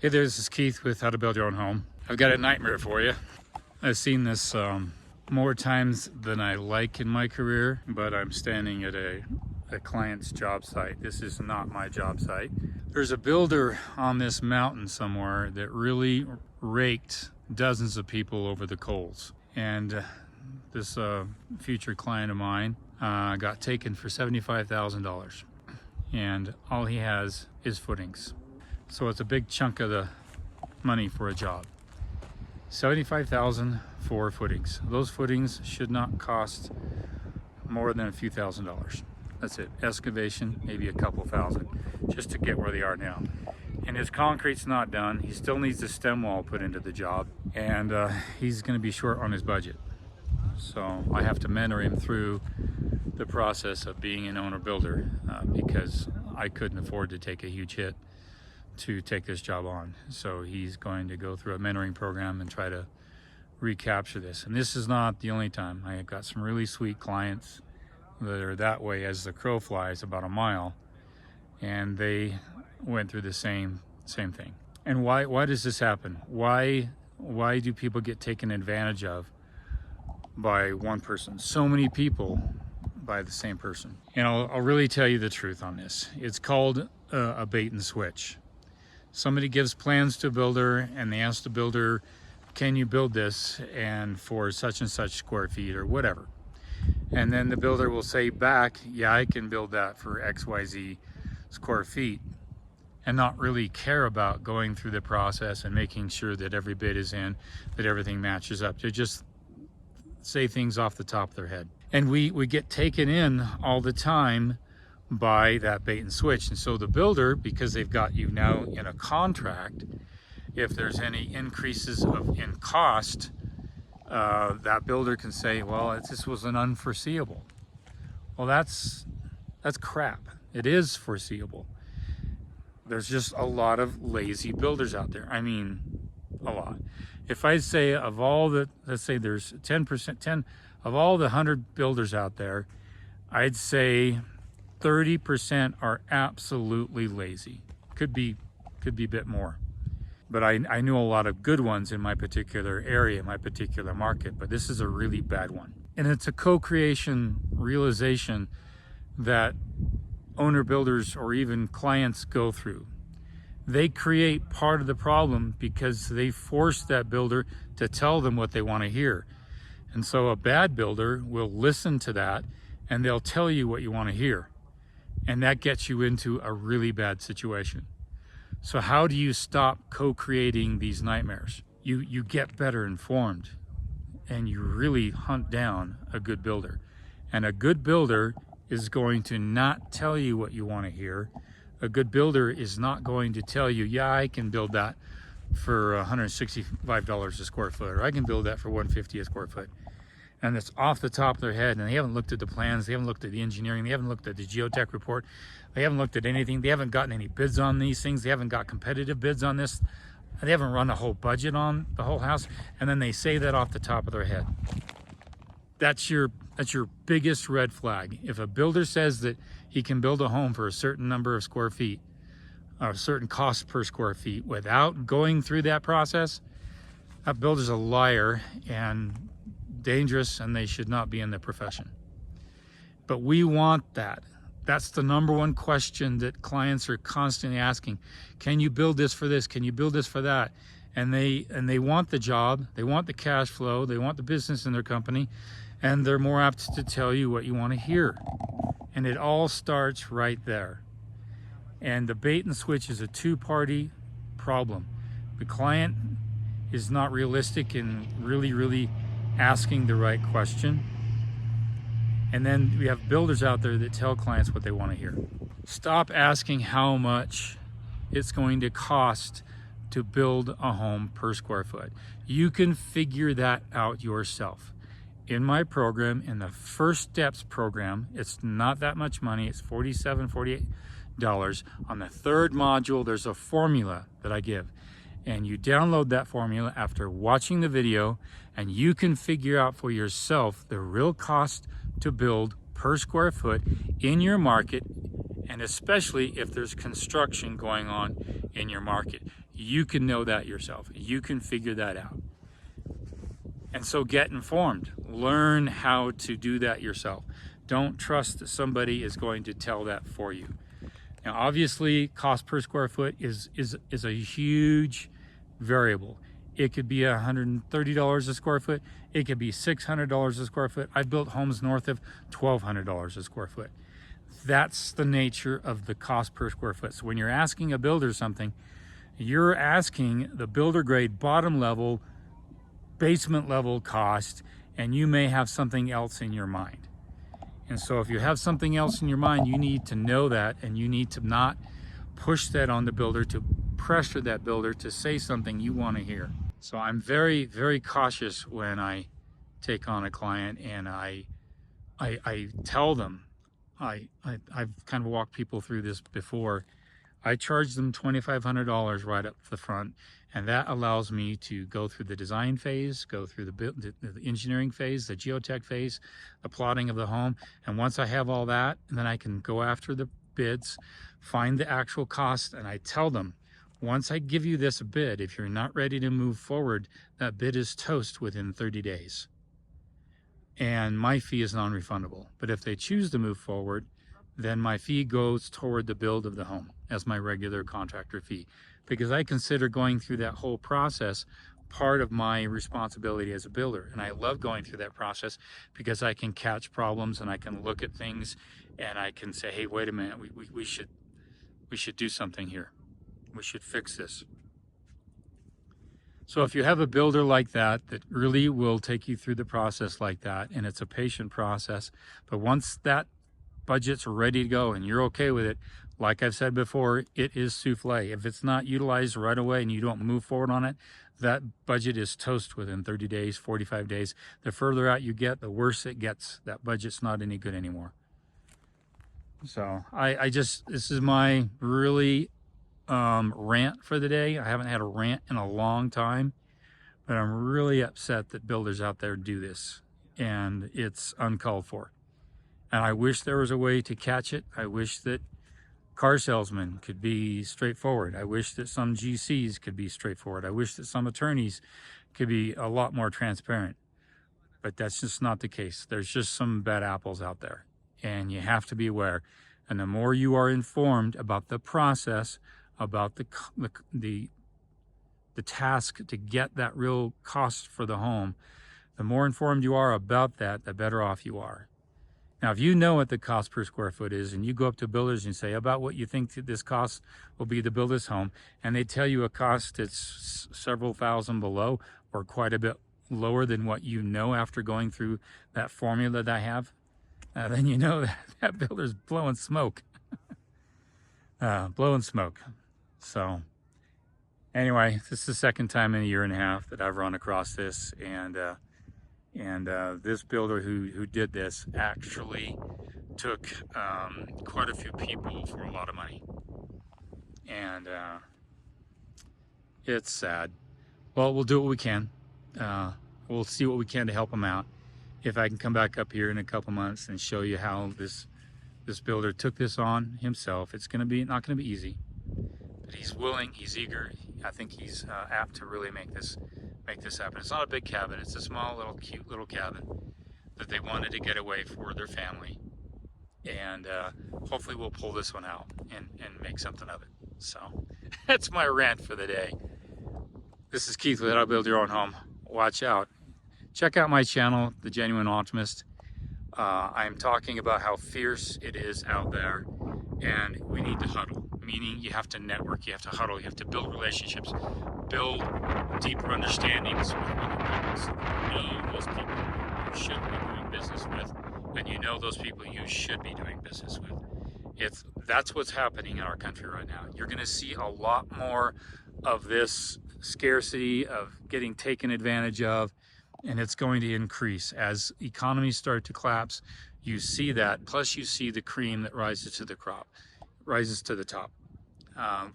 Hey there, this is Keith with How to Build Your Own Home. I've got a nightmare for you. I've seen this more times than I like in my career, but I'm standing at a client's job site. This is not my job site. There's a builder on this mountain somewhere that really raked dozens of people over the coals. And this future client of mine got taken for $75,000. And all he has is footings. So it's a big chunk of the money for a job. $75,000 for footings. Those footings should not cost more than a few $1,000s. That's it. Excavation, maybe a couple thousand, just to get where they are now. And his concrete's not done. He still needs the stem wall put into the job, and he's going to be short on his budget. So I have to mentor him through the process of being an owner builder because I couldn't afford to take a huge hit to take this job on. So he's going to go through a mentoring program and try to recapture this. And this is not the only time. I have got some really sweet clients that are that way as the crow flies, about a mile, and they went through the same thing. And why does this happen? Why do people get taken advantage of by one person? So many people by the same person. And I'll really tell you the truth on this. It's called a bait and switch. Somebody gives plans to a builder and they ask the builder, can you build this and for such and such square feet or whatever? And then the builder will say back, yeah, I can build that for XYZ square feet, and not really care about going through the process and making sure that every bid is in, that everything matches up. They just say things off the top of their head. And we get taken in all the time by that bait and switch. And so the builder, because they've got you now in a contract, if there's any increases in cost, that builder can say, well, this was an unforeseeable. Well, that's crap. It is foreseeable. There's just a lot of lazy builders out there. I mean, a lot. If I say of all the, let's say there's 10% of all the 100 builders out there, I'd say 30% are absolutely lazy. Could be a bit more. But I knew a lot of good ones in my particular area, my particular market, but this is a really bad one. And it's a co-creation realization that owner builders or even clients go through. They create part of the problem because they force that builder to tell them what they want to hear. And so a bad builder will listen to that and they'll tell you what you want to hear. And that gets you into a really bad situation. So how do you stop co-creating these nightmares? You get better informed and you really hunt down a good builder. And a good builder is going to not tell you what you want to hear. A good builder is not going to tell you, yeah, I can build that for $165 a square foot, or I can build that for $150 a square foot. And it's off the top of their head, and they haven't looked at the plans, they haven't looked at the engineering, they haven't looked at the geotech report, they haven't looked at anything, they haven't gotten any bids on these things, they haven't got competitive bids on this, they haven't run a whole budget on the whole house, and then they say that off the top of their head. That's your biggest red flag. If a builder says that he can build a home for a certain number of square feet, or a certain cost per square feet, without going through that process, that builder's a liar and dangerous, and they should not be in the profession. But we want that. That's the number one question that clients are constantly asking. Can you build this for this? Can you build this for that? And they want the job, they want the cash flow, they want the business in their company, and they're more apt to tell you what you want to hear. And it all starts right there. And the bait and switch is a two-party problem. The client is not realistic in really asking the right question. And then we have builders out there that tell clients what they want to hear. Stop asking how much it's going to cost to build a home per square foot. You can figure that out yourself. In my program, in the First Steps program, it's not that much money. It's $47, $48. On the third module, there's a formula that I give. And you download that formula after watching the video, and you can figure out for yourself the real cost to build per square foot in your market, and especially if there's construction going on in your market. You can know that yourself. You can figure that out. And so get informed. Learn how to do that yourself. Don't trust that somebody is going to tell that for you. Now, obviously, cost per square foot is a huge variable. It could be $130 a square foot. It could be $600 a square foot. I've built homes north of $1,200 a square foot. That's the nature of the cost per square foot. So when you're asking a builder something, you're asking the builder grade bottom level, basement level cost, and you may have something else in your mind. And so if you have something else in your mind, you need to know that, and you need to not push that on the builder, to pressure that builder to say something you want to hear. So I'm very, very cautious when I take on a client, and I tell them, I've kind of walked people through this before. I charge them $2,500 right up the front, and that allows me to go through the design phase, go through the engineering phase, the geotech phase, the plotting of the home. And once I have all that, then I can go after the bids, find the actual cost, and I tell them, once I give you this bid, if you're not ready to move forward, that bid is toast within 30 days. And my fee is non-refundable. But if they choose to move forward, then my fee goes toward the build of the home as my regular contractor fee, because I consider going through that whole process part of my responsibility as a builder. And I love going through that process because I can catch problems, and I can look at things, and I can say, hey, wait a minute, we should do something here. We should fix this. So if you have a builder like that really will take you through the process like that, and it's a patient process, but once that budget's ready to go and you're okay with it, like I've said before, it is souffle. If it's not utilized right away and you don't move forward on it, that budget is toast within 30 days, 45 days. The further out you get, the worse it gets. That budget's not any good anymore. So this is my really rant for the day. I haven't had a rant in a long time, but I'm really upset that builders out there do this, and it's uncalled for. And I wish there was a way to catch it. I wish that car salesmen could be straightforward. I wish that some GCs could be straightforward. I wish that some attorneys could be a lot more transparent. But that's just not the case. There's just some bad apples out there, and you have to be aware. And the more you are informed about the process, about the task to get that real cost for the home, the more informed you are about that, the better off you are. Now, if you know what the cost per square foot is, and you go up to builders and say about what you think this cost will be to build this home, and they tell you a cost that's several thousand below or quite a bit lower than what you know after going through that formula that I have, then you know that builder's blowing smoke. Blowing smoke. So anyway, this is the second time in a year and a half that I've run across this, and this builder who did this actually took quite a few people for a lot of money, and it's sad. Well, we'll do what we can. We'll see what we can to help him out. If I can come back up here in a couple months and show you how this builder took this on himself, it's not gonna be easy, but he's willing, he's eager. I think he's apt to really make this happen. It's not a big cabin. It's a small little cute little cabin that they wanted to get away for their family, and hopefully we'll pull this one out and make something of it. So that's my rant for the day. This is Keith with How to Build Your Own Home. Watch out. Check out my channel, The Genuine Optimist. I'm talking about how fierce it is out there, and we need to huddle, meaning you have to network, you have to huddle, you have to build relationships, build deeper understandings with other people, so you know those people you should be doing business with, and you know those people you should be doing business with. That's what's happening in our country right now. You're going to see a lot more of this scarcity, of getting taken advantage of, and it's going to increase as economies start to collapse. You see that, plus you see the cream that rises to the top.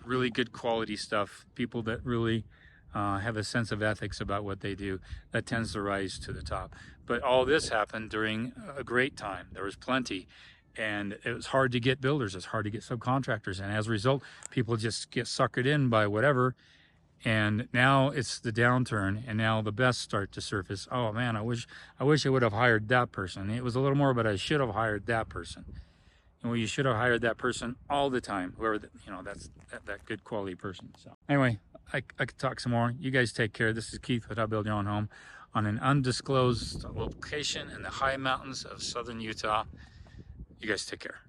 Really good quality stuff, people that really have a sense of ethics about what they do, that tends to rise to the top. But all this happened during a great time. There was plenty, and it was hard to get builders, it's hard to get subcontractors, and as a result, people just get suckered in by whatever, And now it's the downturn, and now the best start to surface. Oh man, I wish I would have hired that person. It was a little more, but I should have hired that person. And well, you should have hired that person all the time, whoever that's that good quality person. So anyway, I could talk some more. You guys take care. This is Keith with How to Build Your Own Home on an undisclosed location in the high mountains of southern Utah. You guys take care.